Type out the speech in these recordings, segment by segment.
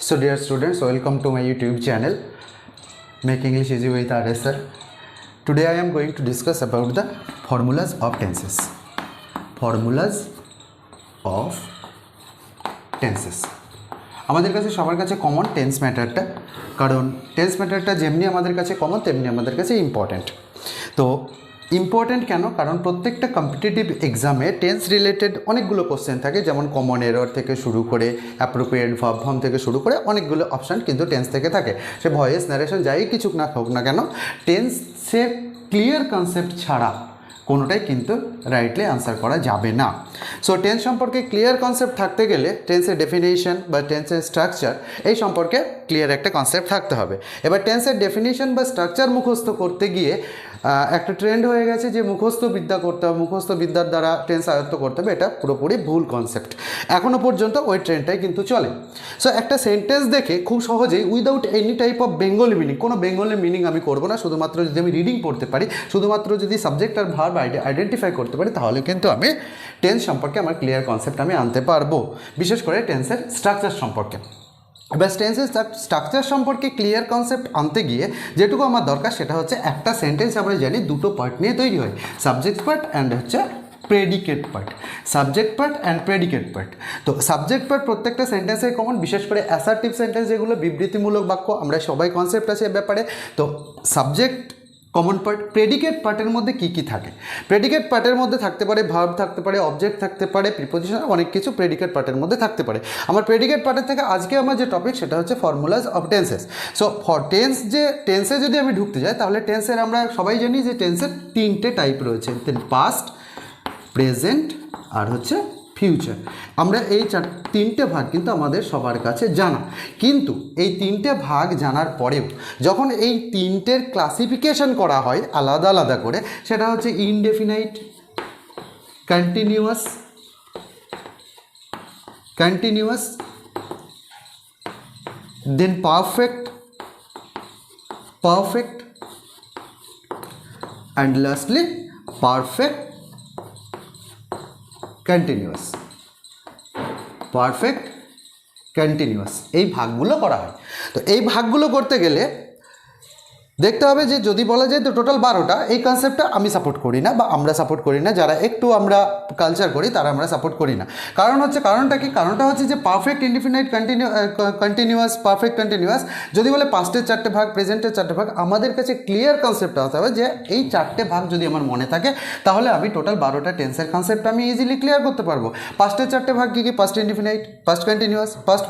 So dear students, welcome to my YouTube channel Make English Easy with RS sir. Today I am going to discuss about the formulas of tenses. Formulas of tenses. আমাদের কাছে সবার কাছে common tense ম্যাটারটা, কারণ tense ম্যাটারটা যেমনি আমাদের কাছে common তেমনি আমাদের কাছে ইম্পর্ট্যান্ট। তো ইম্পর্ট্যান্ট কেন? কারণ প্রত্যেকটা কম্পিটিটিভ এক্সামে টেন্স রিলেটেড অনেকগুলো কোশ্চেন থাকে, যেমন কমন এরর থেকে শুরু করে অ্যাপ্রোপ্রিয়েট ভার্ব ফর্ম থেকে শুরু করে অনেকগুলো অপশান কিন্তু টেন্স থেকে থাকে। সে ভয়েস ন্যারেশন যাই কিছু না হোক না কেন, টেন্সের ক্লিয়ার কনসেপ্ট ছাড়া কোনোটাই কিন্তু রাইটলি আনসার করা যাবে না। সো টেন্স সম্পর্কে ক্লিয়ার কনসেপ্ট থাকতে গেলে টেন্সের ডেফিনেশন বা টেন্সের স্ট্রাকচার এই সম্পর্কে ক্লিয়ার একটা কনসেপ্ট থাকতে হবে। এবার টেন্সের ডেফিনেশন বা স্ট্রাকচার মুখস্থ করতে গিয়ে একটা ট্রেন্ড হয়ে গেছে যে মুখস্থ বিদ্যা করতে হবে, মুখস্থ বিদ্যার দ্বারা টেন্স আয়ত্ত করতে হবে। এটা পুরোপুরি ভুল কনসেপ্ট। এখনও পর্যন্ত ওই ট্রেন্ডটাই কিন্তু চলে। সো একটা সেন্টেন্স দেখে খুব সহজেই without any type of Bengali meaning, কোনো বেঙ্গলি মিনিং আমি করবো না, শুধুমাত্র যদি আমি রিডিং পড়তে পারি, শুধুমাত্র যদি সাবজেক্ট আর ভার্ব আইডেন্টিফাই করতে পারি, তাহলে কিন্তু আমি টেন্স সম্পর্কে আমার ক্লিয়ার কনসেপ্ট আমি আনতে পারবো, বিশেষ করে টেন্সের স্ট্রাকচার সম্পর্কে। এবার টেন্সের স্ট্রাকচার সম্পর্কে ক্লিয়ার কনসেপ্ট আনতে গিয়ে যেটুকু আমার দরকার সেটা হচ্ছে একটা সেন্টেন্স আমরা জানি দুটো পার্ট নিয়ে তৈরি হয়, সাবজেক্ট পার্ট অ্যান্ড হচ্ছে predicate part. Subject part and predicate part. তো সাবজেক্ট পার্ট প্রত্যেকটা সেন্টেন্সে কমন, বিশেষ করে অ্যাসার্টিভ সেন্টেন্স যেগুলো বিবৃতিমূলক বাক্য, আমরা সবাই কনসেপ্ট আছে এ ব্যাপারে। তো সাবজেক্ট কমন পার্ট। প্রেডিকেট পার্টের মধ্যে কী কী থাকে? প্রেডিকেট পার্টের মধ্যে থাকতে পারে ভার্ব, থাকতে পারে অবজেক্ট, থাকতে পারে প্রিপোজিশন, অনেক কিছু প্রেডিকেট পার্টের মধ্যে থাকতে পারে। আমার প্রেডিকেট পার্টের থেকে আজকে আমার যে টপিক সেটা হচ্ছে formulas of tenses. So for টেন্সে যদি আমি ঢুকতে যাই, তাহলে টেন্সের আমরা সবাই জানি যে টেন্সের তিনটে টাইপ রয়েছে, পাস্ট, প্রেজেন্ট আর হচ্ছে ফিউচার। আমরা এই তিনটে ভাগ কিন্তু আমাদের সবার কাছে জানা, কিন্তু এই তিনটে ভাগ জানার পরেও যখন এই তিনটের ক্লাসিফিকেশন করা হয় আলাদা আলাদা করে, সেটা হচ্ছে indefinite, continuous, then perfect and lastly perfect continuous. এই ভাগগুলো করা হয়। তো এই ভাগগুলো করতে গেলে দেখতে হবে যে যদি বলা যায় তো টোটাল 12টা, এই কনসেপ্টটা আমি সাপোর্ট করি না বা আমরা সাপোর্ট করি না, যারা একটু আমরা কালচার করি তারা আমরা সাপোর্ট করি না। কারণটা কি? কারণটা হচ্ছে যে perfect, indefinite, continuous, perfect, continuous যদি বলে পাস্টের 4টে ভাগ, প্রেজেন্টের 4টে ভাগ, আমাদের কাছে ক্লিয়ার কনসেপ্টটা হতে হবে যে এই 4টে ভাগ যদি আমার মনে থাকে তাহলে আমি টোটাল 12টা টেন্সের কনসেপ্ট আমি ইজিলি ক্লিয়ার করতে পারবো। পাস্টের 4টে ভাগ কী কী? Past indefinite, past continuous, past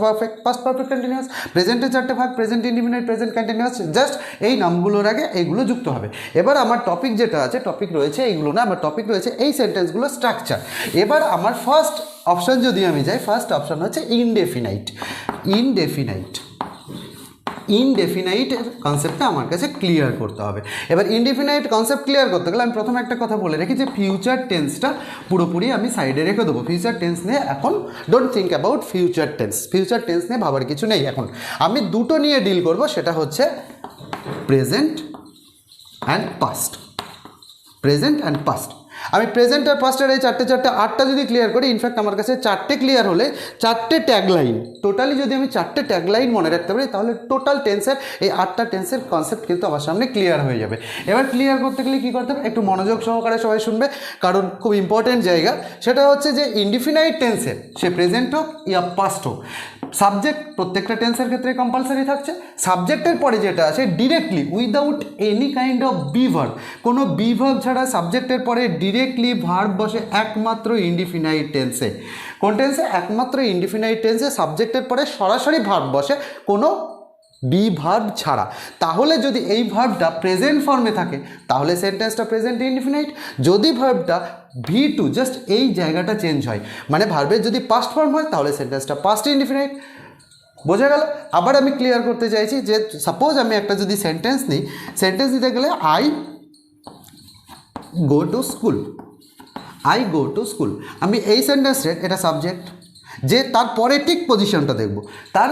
perfect continuous. প্রেজেন্টের 4টে ভাগ, present indefinite, present continuous. Just এই নামগুলোর আগে এইগুলো যুক্ত হবে। এবার আমার টপিক যেটা আছে, টপিক রয়েছে এইগুলো না, আমার টপিক রয়েছে এই সেন্টেন্সগুলো স্ট্রাকচার। এবার আমার ফার্স্ট অপশান যদি আমি যাই, ফার্স্ট অপশান হচ্ছে ইনডেফিনাইটের কনসেপ্টটা আমার কাছে ক্লিয়ার করতে হবে। এবার ইনডেফিনাইট কনসেপ্ট ক্লিয়ার করতে গেলে আমি প্রথমে একটা কথা বলে রাখি যে ফিউচার টেন্সটা পুরোপুরি আমি সাইডে রেখে দেবো। ফিউচার টেন্স নিয়ে এখন don't think about future tense নিয়ে ভাবার কিছু নেই। এখন আমি দুটো নিয়ে ডিল করব, সেটা হচ্ছে প্রেজেন্ট অ্যান্ড পাস্ট। আমি প্রেজেন্ট আর পাস্টের এই 8টা যদি ক্লিয়ার করি, ইনফ্যাক্ট আমার কাছে 4টে ক্লিয়ার হলে 4টে ট্যাগলাইন, টোটালি যদি আমি 4টে ট্যাগলাইন মনে রাখতে পারি, তাহলে টোটাল টেন্সের এই 8টা টেন্সের কনসেপ্ট কিন্তু আমার সামনে ক্লিয়ার হয়ে যাবে। এবার ক্লিয়ার করতে গেলে কী করতে হবে? একটু মনোযোগ সহকারে সবাই শুনবে, কারণ খুব ইম্পর্টেন্ট জায়গা। সেটা হচ্ছে যে ইনডিফিনাইট টেন্সের, সে প্রেজেন্ট হোক ইয়া পাস্ট হোক, সাবজেক্ট প্রত্যেকটা টেন্সের ক্ষেত্রে কম্পালসারি থাকছে। সাবজেক্টের পরে যেটা আছে directly without any kind of be verb, কোনো বি ভার্ব ছাড়া সাবজেক্টের পরে ডিরেক্টলি ভার্ব বসে একমাত্র ইনডিফিনাইট টেন্সে। কোন টেন্সে? একমাত্র ইনডিফিনাইট টেন্সে সাবজেক্টের পরে সরাসরি ভার্ব বসে, কোনো বি ভার্ব ছাড়া। তাহলে যদি এই ভার্বটা প্রেজেন্ট ফর্মে থাকে তাহলে সেন্টেন্সটা প্রেজেন্ট ইনডিফিনাইট। যদি ভার্বটা V2 জাস্ট এই জায়গাটা চেঞ্জ হয়, মানে ভার্বের যদি পাস্ট ফর্ম হয় তাহলে সেন্টেন্সটা পাস্ট ইনডিফিনাইট। বোঝা গেল? আবার আমি ক্লিয়ার করতে চাইছি যে সাপোজ আমি একটা যদি সেন্টেন্স নিই, সেন্টেন্স দিতে গেলে আই গো টু স্কুল, আমি এই সেন্টেন্সের এটা সাবজেক্ট, যে তারপরে ঠিক পজিশনটা দেখব, তার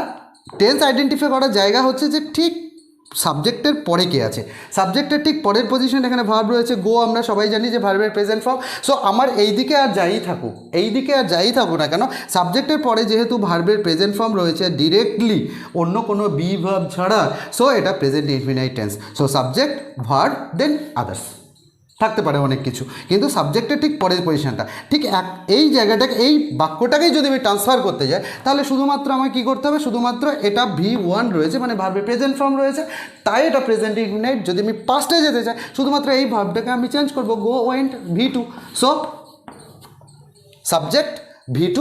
টেন্স আইডেন্টিফাই করার জায়গা হচ্ছে যে ঠিক সাবজেক্টের পরে কে আছে, সাবজেক্টের ঠিক পরের পজিশন এখানে ভার্ব রয়েছে গো, আমরা সবাই জানি যে ভার্বের প্রেজেন্ট ফর্ম। সো আমার এই দিকে আর যাই থাকুক, এই দিকে আর যাই থাকুক না কেন, সাবজেক্টের পরে যেহেতু ভার্বের প্রেজেন্ট ফর্ম রয়েছে ডিরেক্টলি অন্য কোনো বি ভার্ব ছাড়া, সো এটা present infinite tense. So subject verb then others থাকতে পারে অনেক কিছু, কিন্তু সাবজেক্টের ঠিক পরের পজিশনটা ঠিক এই জায়গাটাকে, এই বাক্যটাকেই যদি আমি ট্রান্সফার করতে যাই তাহলে শুধুমাত্র আমাকে কী করতে হবে, শুধুমাত্র এটা V1 রয়েছে মানে ভার্বের প্রেজেন্ট ফর্ম রয়েছে, তাই এটা প্রেজেন্ট ইনফিনাইট। যদি আমি পাস্টে যেতে চাই শুধুমাত্র এই ভার্বটাকে আমি চেঞ্জ করবো, go went V2। So subject V2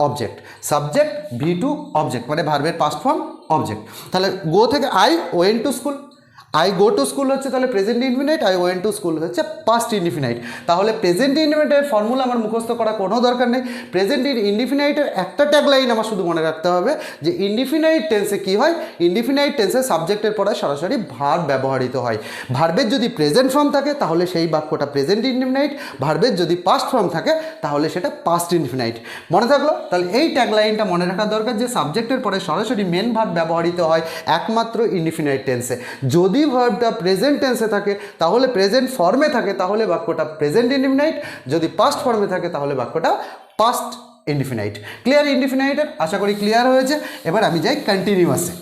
object, subject V2 object মানে ভার্বের পাস্ট ফর্ম অবজেক্ট। তাহলে গো থেকে I went to school, I go to school হচ্ছে তাহলে present infinite, I went to school হচ্ছে পাস্ট ইনডিফিনাইট। তাহলে প্রেজেন্ট ইনডিফিনাইটের ফর্মুলা আমার মুখস্থ করা কোনো দরকার নেই। প্রেজেন্ট ইনডিফিনাইটের একটা ট্যাগলাইন আমার শুধু মনে রাখতে হবে যে ইনডিফিনাইট টেন্সে কী হয়, ইনডিফিনাইট টেন্সে সাবজেক্টের পরে সরাসরি ভার্ব ব্যবহৃত হয়। ভার্বের যদি প্রেজেন্ট ফর্ম থাকে তাহলে সেই বাক্যটা প্রেজেন্ট ইনডিফিনাইট, ভার্বের যদি পাস্ট ফর্ম থাকে তাহলে সেটা পাস্ট ইনডিফিনাইট। মনে থাকলো? তাহলে এই ট্যাগলাইনটা মনে রাখা দরকার যে সাবজেক্টের পরে সরাসরি মেন ভার্ব ব্যবহৃত হয় একমাত্র ইনডিফিনাইট টেন্সে। যদি ভার্বটা প্রেজেন্ট টেন্সে থাকে তাহলে প্রেজেন্ট ফর্মে থাকে তাহলে বাক্যটা প্রেজেন্ট ইনডিফিনাইট, যদি পাস্ট ফর্মে থাকে তাহলে বাক্যটা পাস্ট ইনডিফিনাইট। ক্লিয়ার ইনডিফিনাইটের? আশা করি ক্লিয়ার হয়েছে। এবার আমি যাই কন্টিনিউয়াসে।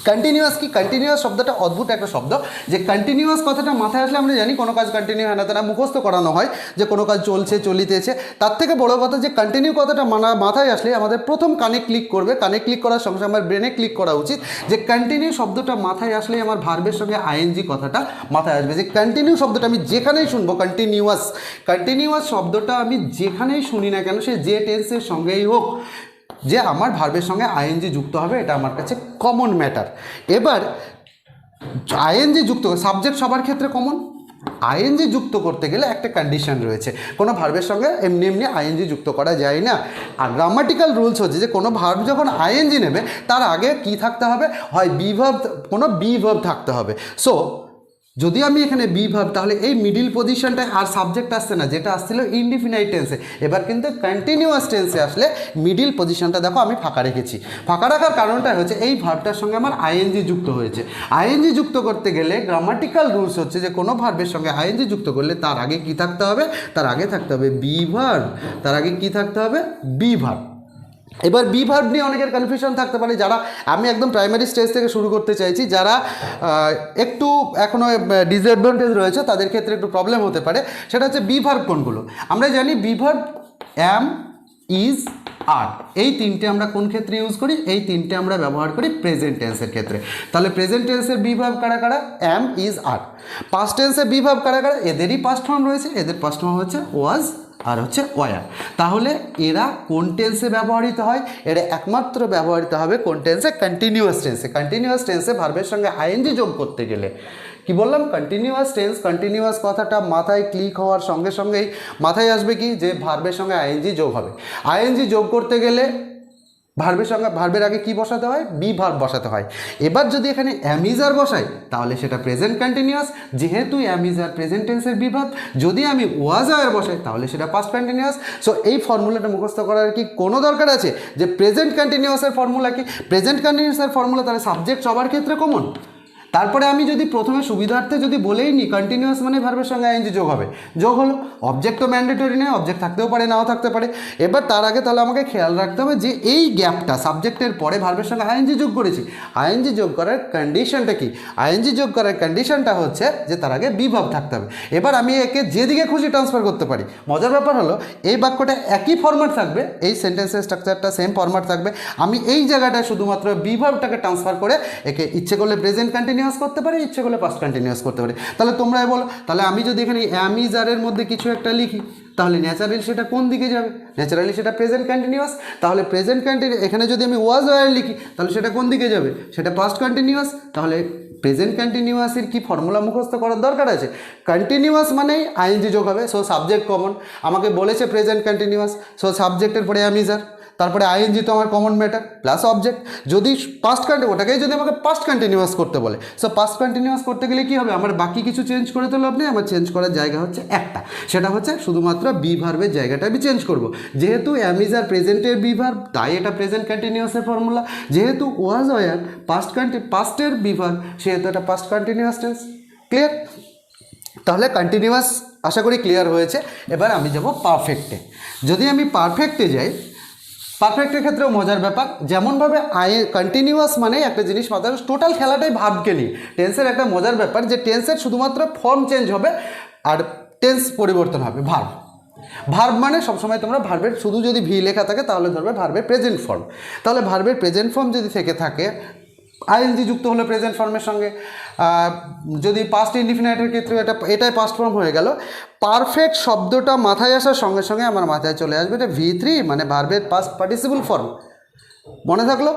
কন্টিনিউয়াস কি? কন্টিনিউয়াস শব্দটা অদ্ভুত একটা শব্দ, যে কন্টিনিউয়াস কথাটা মাথায় আসলে আমরা জানি কোনো কাজ কন্টিনিউ হয় না, তারা মুখস্থ করানো হয় যে কোনো কাজ চলছে চলিতেছে। তার থেকে বড় কথা যে কন্টিনিউ কথাটা মাথায় আসলে আমাদের প্রথম কানে ক্লিক করবে, কানে ক্লিক করার সঙ্গে আমার ব্রেনে ক্লিক করা উচিত যে কন্টিনিউ শব্দটা মাথায় আসলে আমার ভার্বের সঙ্গে আইএনজি কথাটা মাথায় আসবে। যে কন্টিনিউ শব্দটা আমি যেখানেই শুনবো, কন্টিনিউয়াস, কন্টিনিউয়াস শব্দটা আমি যেখানেই শুনি না কেন সে যে টেন্সের সঙ্গেই হোক, যে আমার ভার্বের সঙ্গে আইএনজি যুক্ত হবে এটা আমার কাছে কমন ম্যাটার। এবার আইএনজি যুক্ত সাবজেক্ট সবার ক্ষেত্রে কমন, আইএনজি যুক্ত করতে গেলে একটা কন্ডিশন রয়েছে, কোনো ভার্বের সঙ্গে এমনি এমনি আইএনজি যুক্ত করা যায় না। আর গ্রামাটিক্যাল রুলস হচ্ছে যে কোনো ভার্ব যখন আইএনজি নেবে তার আগে কি থাকতে হবে, হয় বি ভার্ব, কোনো বি ভার্ব থাকতে হবে। সো যদি আমি এখানে বি ভার্ব, তাহলে এই মিডিল পজিশনটায় আর সাবজেক্ট আসছে না, যেটা আসছিল ইনডিফিনাইট টেন্সে। এবার কিন্তু কন্টিনিউয়াস টেন্সে আসলে মিডিল পজিশনটা দেখো আমি ফাঁকা রেখেছি। ফাঁকা রাখার কারণটা হচ্ছে এই ভার্বটার সঙ্গে আমার আইএনজি যুক্ত হয়েছে। আইএনজি যুক্ত করতে গেলে গ্রামাটিক্যাল রুলস হচ্ছে যে কোনো ভার্বের সঙ্গে আইএনজি যুক্ত করলে তার আগে কি থাকতে হবে, তার আগে থাকতে হবে বি ভার্ব, তার আগে কি থাকতে হবে, বি ভার্ব। এবার বি ভার্ব নিয়ে অনেকের কনফিউশন থাকতে পারে, যারা, আমি একদম প্রাইমারি স্টেজ থেকে শুরু করতে চাইছি, যারা একটু এখনও ডিসঅ্যাডভান্টেজ রয়েছে তাদের ক্ষেত্রে একটু প্রবলেম হতে পারে। সেটা হচ্ছে বি ভার্ব কোনগুলো। আমরা জানি বি ভার্ব অ্যাম, ইজ, আর, এই তিনটে আমরা কোন ক্ষেত্রে ইউজ করি, এই তিনটে আমরা ব্যবহার করি প্রেজেন্ট টেন্সের ক্ষেত্রে। তাহলে প্রেজেন্ট টেন্সের বি ভার্ব কারা কারা, অ্যাম, ইজ, আর। পাস্ট টেন্সের বি ভার্ব কারা কারা, এদেরই পাস্ট ফর্ম রয়েছে, এদের পাস্ট ফর্ম হচ্ছে ওয়াজ আর হচ্ছে ওয়ার। তাহলে এরা কোন টেন্সে ব্যবহৃত হয়, এরা একমাত্র ব্যবহৃত হবে কোন টেন্সে, কন্টিনিউয়াস টেন্সে। কন্টিনিউয়াস টেন্সে ভার্বের সঙ্গে আইএনজি যোগ করতে গেলে কি বললাম, কন্টিনিউয়াস টেন্স, কন্টিনিউয়াস কথাটা মাথায় ক্লিক হওয়ার সঙ্গে সঙ্গেই মাথায় আসবে কি, যে ভার্বের সঙ্গে আইএনজি যোগ হবে। আইএনজি যোগ করতে গেলে ভার্বের সঙ্গে, ভার্বের আগে কি বসাতে হয়, বি ভার্ব বসাতে হয়। এবার যদি এখানে অ্যামিজার বসাই তাহলে সেটা প্রেজেন্ট কন্টিনিউয়াস, যেহেতু অ্যামিজার প্রেজেন্ট টেন্সের বি ভার্ব। যদি আমি ওয়াজ আর বসাই তাহলে সেটা পাস্ট কন্টিনিউয়াস। সো এই ফর্মুলাটা মুখস্থ করার কি কোনো দরকার আছে যে প্রেজেন্ট কন্টিনিউয়াসের ফর্মুলা কি, প্রেজেন্ট কন্টিনিউয়াসের ফর্মুলা তাহলে সাবজেক্ট সবার ক্ষেত্রে কমন। তারপরে আমি যদি প্রথমে সুবিধার্থে যদি বলেই নিই কন্টিনিউয়াস মানে ভার্বের সঙ্গে আইএনজি যোগ হবে, যোগ হলো। অবজেক্ট তো ম্যান্ডেটরি নয়, অবজেক্ট থাকতেও পারে নাও থাকতে পারে। এবার তার আগে তাহলে আমাকে খেয়াল রাখতে হবে যে এই গ্যাপটা, সাবজেক্টের পরে ভার্বের সঙ্গে আইএনজি যোগ করেছি, আইএনজি যোগ করার কন্ডিশনটা কি, আইএনজি যোগ করার কন্ডিশনটা হচ্ছে যে তার আগে বি ভার্ব থাকতে হবে। এবার আমি একে যেদিকে খুশি ট্রান্সফার করতে পারি। মজার ব্যাপার হলো এই বাক্যটা একই ফরম্যাট থাকবে, এই সেন্টেন্সের স্ট্রাকচারটা সেম ফরম্যাট থাকবে। আমি এই জায়গাটায় শুধুমাত্র বি ভার্বটাকে ট্রান্সফার করে একে ইচ্ছে করলে প্রেজেন্ট কন্টিনিউয়াস করতে পারি, ইচ্ছে করলে পাস্ট কন্টিনিউয়াস করতে পারি। তাহলে তোমরাই বলো, তাহলে আমি যদি এখানে অ্যাম, ইজ, আর এর মধ্যে কিছু একটা লিখি তাহলে ন্যাচারালি সেটা কোন দিকে যাবে, ন্যাচারালি সেটা প্রেজেন্ট কন্টিনিউয়াস। তাহলে প্রেজেন্ট কন্টিনিউ, এখানে যদি আমি ওয়াজ ওয়ার লিখি তাহলে সেটা কোন দিকে যাবে, সেটা পাস্ট কন্টিনিউয়াস। তাহলে প্রেজেন্ট কন্টিনিউয়াসের কি ফর্মুলা মুখস্থ করার দরকার আছে, কন্টিনিউয়াস মানেই আইএনজি যোগ হবে। সো সাবজেক্ট কমন, আমাকে বলেছে প্রেজেন্ট কন্টিনিউয়াস, সো সাবজেক্টের পরে অ্যাম, ইজ, আর। তারপরে আইএনজি তো আমার কমন ম্যাটার প্লাস অবজেক্ট। যদি পাস্ট ওটাকেই যদি আমাকে পাস্ট কন্টিনিউয়াস করতে বলে, সো পাস্ট কন্টিনিউয়াস করতে গেলে কী হবে, আমার বাকি কিছু চেঞ্জ করে তো লাভ নেই, আমার চেঞ্জ করার জায়গা হচ্ছে একটা, সেটা হচ্ছে শুধুমাত্র বি ভার্বের জায়গাটা আমি চেঞ্জ করব। যেহেতু অ্যাম ইজ আর প্রেজেন্টের বি ভার্ব, তাই এটা প্রেজেন্ট কন্টিনিউয়াসের ফর্মুলা। যেহেতু ওয়াজ ওয়ার পাস্টের বি ভার্ব, সেহেতু এটা পাস্ট কন্টিনিউয়াস টেন্স। ক্লিয়ার? তাহলে কন্টিনিউয়াস আশা করি ক্লিয়ার হয়েছে। এবার আমি যাব পারফেক্টে। যদি আমি পারফেক্টে যাই, পারফেক্টের ক্ষেত্রেও মজার ব্যাপার, যেমনভাবে কন্টিনিউয়াস মানে একটা জিনিস মাথায়, টোটাল খেলাটাই ভার্বকে নিয়ে। টেন্সের একটা মজার ব্যাপার যে টেন্সের শুধুমাত্র ফর্ম চেঞ্জ হবে আর টেন্স পরিবর্তন হবে। ভার্ব মানে সবসময় তোমরা ভার্বের শুধু যদি ভি লেখা থাকে তাহলে ধরবে ভার্বের প্রেজেন্ট ফর্ম। তাহলে ভার্বের প্রেজেন্ট ফর্ম যদি থেকে থাকে, আইএনজি যুক্ত হলো প্রেজেন্ট ফর্মের সঙ্গে, যদি পাস্ট ইনডিফিনাইটের ক্ষেত্রে এটাই পাস্ট ফর্ম হয়ে গেল। পারফেক্ট শব্দটা মাথায় আসার সঙ্গে সঙ্গে আমার মাথায় চলে আসবে এটা V3 মানে ভার্বের পাস্ট পার্টিসিপল ফর্ম। মনে থাকলো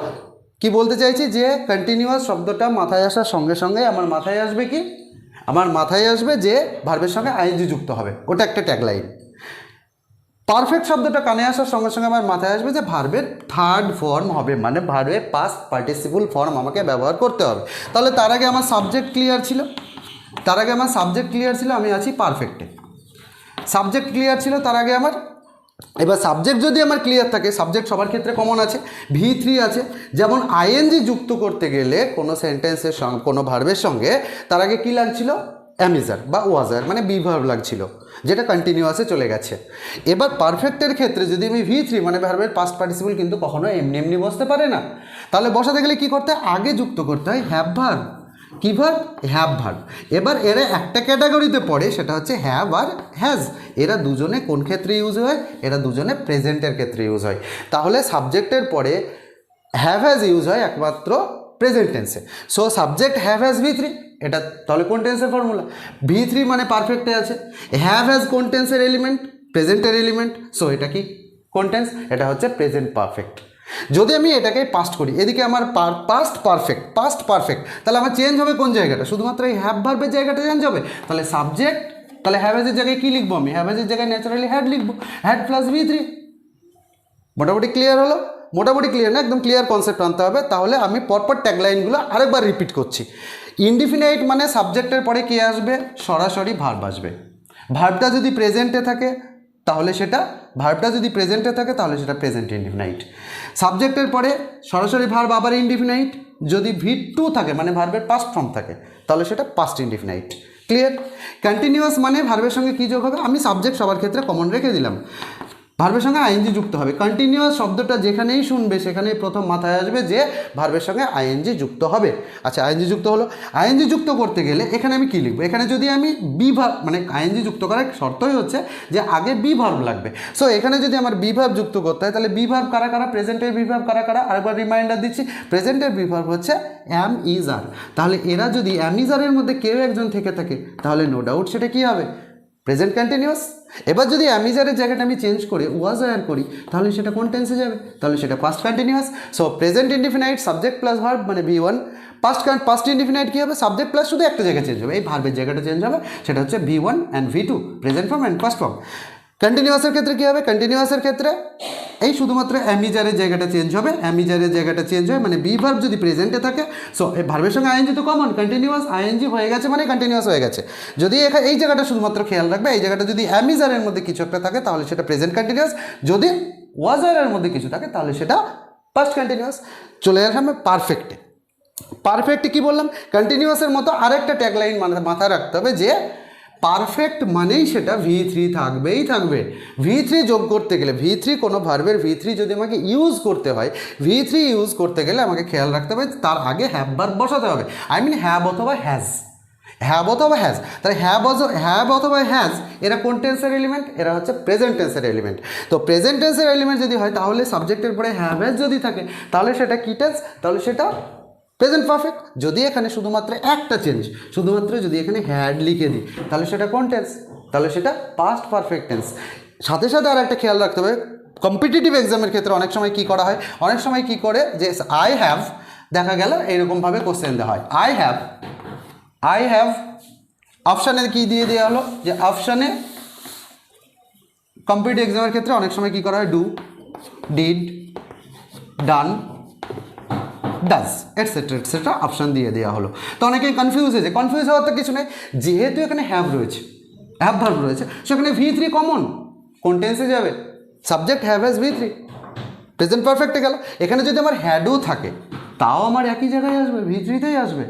কি বলতে চাইছি, যে কন্টিনিউয়াস শব্দটা মাথায় আসার সঙ্গে সঙ্গে আমার মাথায় আসবে কি, আমার মাথায় আসবে যে ভার্বের সঙ্গে আইএনজি যুক্ত হবে, ওটা একটা ট্যাগলাইন। পারফেক্ট শব্দটা কানে আসার সঙ্গে সঙ্গে আমার মাথায় আসবে যে ভার্বের থার্ড ফর্ম হবে, মানে ভার্বের পাস্ট পার্টিসিপল ফর্ম আমাকে ব্যবহার করতে হবে। তাহলে তার আগে আমার সাবজেক্ট ক্লিয়ার ছিল, আমি আছি পারফেক্টে। সাবজেক্ট ক্লিয়ার ছিল তার আগে আমার। এবার সাবজেক্ট যদি আমার ক্লিয়ার থাকে, সাবজেক্ট সবার ক্ষেত্রে কমন আছে, V3 আছে। যেমন আইএনজি যুক্ত করতে গেলে কোনো সেন্টেন্সের সঙ্গে, কোনো ভার্বের সঙ্গে তার আগে কী লাগছিল, অ্যামিজার বা ওয়াজার মানে বি ভার্ব লাগছিল, যেটা কন্টিনিউয়াসে চলে গেছে। এবার পারফেক্টের ক্ষেত্রে যদি আমি V3 মানে ভার্বের পাস্ট পার্টিসিপল কিন্তু কখনো এমনি এমনি বসতে পারে না। তাহলে বসাতে গেলে কী করতে হয়, আগে যুক্ত করতে হয় হ্যাভ ভার্ব। কী ভার্ব? Have verb. এবার এরা একটা ক্যাটাগরিতে পড়ে, সেটা হচ্ছে হ্যাভ আর হ্যাজ। এরা দুজনে কোন ক্ষেত্রে ইউজ হয়, এরা দুজনে প্রেজেন্টের ক্ষেত্রে ইউজ হয়। তাহলে সাবজেক্টের পরে হ্যাভ হ্যাজ ইউজ হয় একমাত্র প্রেজেন্ট টেন্সে। So subject have has V3, এটা তাহলে কোন টেন্সের ফর্মুলা, V3 মানে পারফেক্টে আছে। হ্যাভ হ্যাজ কোন টেন্সের এলিমেন্ট, প্রেজেন্টের এলিমেন্ট। সো এটা কি কোন টেন্স, এটা হচ্ছে প্রেজেন্ট পারফেক্ট। যদি আমি এটাকে পাস্ট করি, এদিকে আমার পাস্ট পারফেক্ট, তাহলে আমার চেঞ্জ হবে কোন জায়গাটা, শুধুমাত্র এই হ্যাভ ভার্বের জায়গাটা চেঞ্জ হবে। তাহলে সাবজেক্ট, তাহলে হ্যাভ হ্যাজের জায়গায় কী লিখবো আমি, হ্যাভ হ্যাজের জায়গায় ন্যাচারালি হ্যাড লিখবো, হ্যাড প্লাস V3। মোটামুটি ক্লিয়ার হলো? মোটামুটি ক্লিয়ার না, একদম ক্লিয়ার কনসেপ্ট আনতে হবে। তাহলে আমি পরপর ট্যাগলাইনগুলো আরেকবার রিপিট করছি। ইনডিফিনাইট মানে সাবজেক্টের পরে কে আসবে, সরাসরি ভার্ব আসবে। ভার্বটা যদি প্রেজেন্টে থাকে তাহলে সেটা প্রেজেন্ট ইনডিফিনাইট। সাবজেক্টের পরে সরাসরি ভার্ব আবার ইনডিফিনাইট। যদি V2 থাকে মানে ভার্বের পাস্ট ফর্ম থাকে তাহলে সেটা পাস্ট ইনডিফিনাইট। ক্লিয়ার? কন্টিনিউয়াস মানে ভার্বের সঙ্গে কী যোগ হবে, আমি সাবজেক্ট সবার ক্ষেত্রে কমন রেখে দিলাম, ভার্বের সঙ্গে আইএনজি যুক্ত হবে। কন্টিনিউয়াস শব্দটা যেখানেই শুনবে সেখানেই প্রথম মাথায় আসবে যে ভার্বের সঙ্গে আইএনজি যুক্ত হবে। আচ্ছা, আইএনজি যুক্ত হলো। আইএনজি যুক্ত করতে গেলে এখানে আমি কী লিখবো, এখানে যদি আমি বি ভার্ব মানে আইএনজি যুক্ত করার শর্তই হচ্ছে যে আগে বি ভার্ব লাগবে। সো এখানে যদি আমার বি ভার্ব যুক্ত করতে হয় তাহলে বি ভার্ব কারা কারা, প্রেজেন্টের বি ভার্ব কারা কারা, আরেকবার রিমাইন্ডার দিচ্ছি, প্রেজেন্টের বি ভার্ব হচ্ছে অ্যাম ইজ আর। তাহলে এরা যদি অ্যাম ইজ আরের মধ্যে কেউ একজন থেকে থাকে তাহলে নো ডাউট সেটা কী হবে, প্রেজেন্ট কন্টিনিউয়াস। এবার যদি অ্যামিজারের জায়গাটা আমি চেঞ্জ করে ওয়াজ ওয়্যার করি তাহলে সেটা কোন টেন্সে যাবে, তাহলে সেটা past continuous. So present indefinite subject plus verb মানে V1। পাস্ট ইনডিফিনাইট কী হবে, সাবজেক্ট প্লাস শুধু একটা জায়গায় চেঞ্জ হবে, এই ভার্বের জায়গাটা চেঞ্জ হবে, সেটা হচ্ছে V1 and V2, present form and past form. কন্টিনিউয়াসের ক্ষেত্রে কী হবে, কন্টিনিউয়াসের ক্ষেত্রে এই শুধুমাত্র অ্যামিজারের জায়গাটা চেঞ্জ হবে, মানে বি ভার্ব যদি প্রেজেন্টে থাকে। সো এই ভার্বের সঙ্গে আইএনজি তো কমন, কন্টিনিউয়াস আইএনজি হয়ে গেছে মানে কন্টিনিউয়াস হয়ে গেছে। যদি এই জায়গাটা শুধুমাত্র খেয়াল রাখবে, এই জায়গাটা যদি অ্যামিজারের মধ্যে কিছু একটা থাকে তাহলে সেটা প্রেজেন্ট কন্টিনিউয়াস, যদি ওয়াজারের মধ্যে কিছু থাকে তাহলে সেটা পাস্ট কন্টিনিউয়াস। চলে আসবে পারফেক্টে। পারফেক্টে কী বললাম, কন্টিনিউয়াসের মতো আরেকটা ট্যাগলাইন মাথায় রাখতে হবে যে পারফেক্ট মানেই সেটা V3 থাকবেই থাকবে। V3 যোগ করতে গেলে, V3 কোনো ভার্বের V3 যদি আমাকে ইউজ করতে হয়, V3 ইউজ করতে গেলে আমাকে খেয়াল রাখতে হবে তার আগে হ্যাভ ভার্ব বসাতে হবে। আই মিন হ্যাভ অথবা হ্যাজ, তাহলে হ্যাভ অথবা হ্যাজ এরা কোন টেন্সের এলিমেন্ট, এরা হচ্ছে প্রেজেন্ট টেন্সের এলিমেন্ট। তো প্রেজেন্ট টেন্সের এলিমেন্ট যদি হয় তাহলে সাবজেক্টের পরে হ্যাভ হ্যাজ যদি থাকে তাহলে সেটা কী টেন্স, তাহলে সেটা প্রেজেন্ট পারফেক্ট। যদি এখানে শুধুমাত্র একটা চেঞ্জ, যদি এখানে হ্যাড লিখে দিই তাহলে সেটা কোন টেন্স, তাহলে সেটা পাস্ট পারফেক্ট টেন্স। সাথে সাথে আর একটা খেয়াল রাখতে হবে, কম্পিটিটিভ এক্সামের ক্ষেত্রে অনেক সময় কী করা হয়, অনেক সময় কী করে যে আই হ্যাভ দেখা গেল এইরকমভাবে কোশ্চেন দেওয়া হয়, আই হ্যাভ অপশানে কী দিয়ে দেওয়া হলো, যে অপশানে কম্পিটিটিভ এক্সামের ক্ষেত্রে অনেক সময় কী করা হয়, do did, done, does, etcetera etcetera option দিয়ে দেওয়া হলো। তো অনেকেই কনফিউজ হয়েছে, কনফিউজ হওয়ার তো কিছু নেই, যেহেতু এখানে হ্যাভ রয়েছে, হ্যাভ ভার্ব রয়েছে, সেখানে V3 কমন, কোন টেন্সে যাবে? Subject have has V3, present পারফেক্টে গেল। এখানে যদি আমার হ্যাডও থাকে তাও আমার একই জায়গায় আসবে, V3তেই আসবে,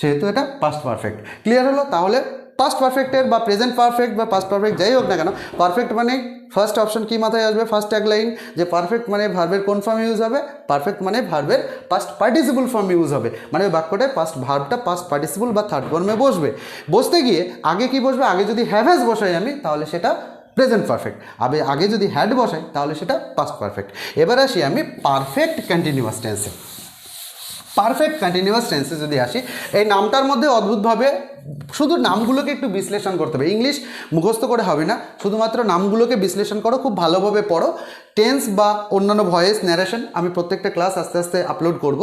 সেহেতু এটা পাস্ট পারফেক্ট। ক্লিয়ার হলো? তাহলে পাস্ট পারফেক্টের বা প্রেজেন্ট পারফেক্ট বা পাস্ট পারফেক্ট যাই হোক না কেন, পারফেক্ট মানে ফার্স্ট অপশন কি মাথায় আসবে? ফার্স্ট ট্যাগ লাইন, যে পারফেক্ট মানে ভার্বের কোন ফর্ম ইউজ হবে? পারফেক্ট মানে ভার্বের পাস্ট পার্টিসিপল ফর্ম ইউজ হবে, মানে ওই বাক্যটায় পাস্ট ভার্বটা পাস্ট পার্টিসিপল বা থার্ড ফর্মে বসবে। বসতে গিয়ে আগে কি বসবে? আগে যদি হ্যাভ হ্যাজ বসাই আমি, তাহলে সেটা প্রেজেন্ট পারফেক্ট। আগে যদি হ্যাড বসাই তাহলে সেটা পাস্ট পারফেক্ট। এবার আসি আমি পারফেক্ট কন্টিনিউয়াস টেন্সে। পারফেক্ট কন্টিনিউয়াস টেন্সে যদি আসি, এই নামটার মধ্যে অদ্ভুতভাবে শুধু নামগুলোকে একটু বিশ্লেষণ করতে হবে, ইংলিশ মুখস্থ করে হবে না, শুধুমাত্র নামগুলোকে বিশ্লেষণ করো, খুব ভালোভাবে পড়ো। টেন্স বা অন্যান্য ভয়েস ন্যারেশন আমি প্রত্যেকটা ক্লাস আস্তে আস্তে আপলোড করব,